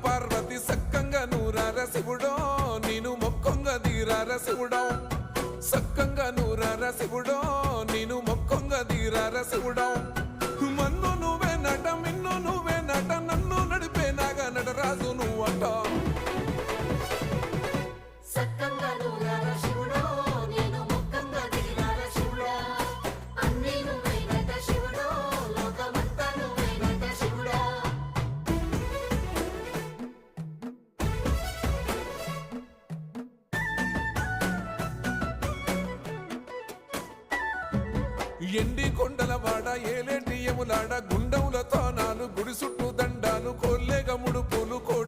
పార్వతి సక్కంగా నూరార శివుడో నేను మొక్కంగా తీరార శివుడో సక్కంగా నూరార శివుడో నేను మొక్కంగా తీరార శివుడో మన్ను నువ్వే నట మిన్ను నువ్వే నట నన్ను నడిపే నాగా నటరాజు నువ్వట ఎండి కొండల వాడ ఏలేటి యములాడ గుండములతో నాలు గుడి చుట్టూ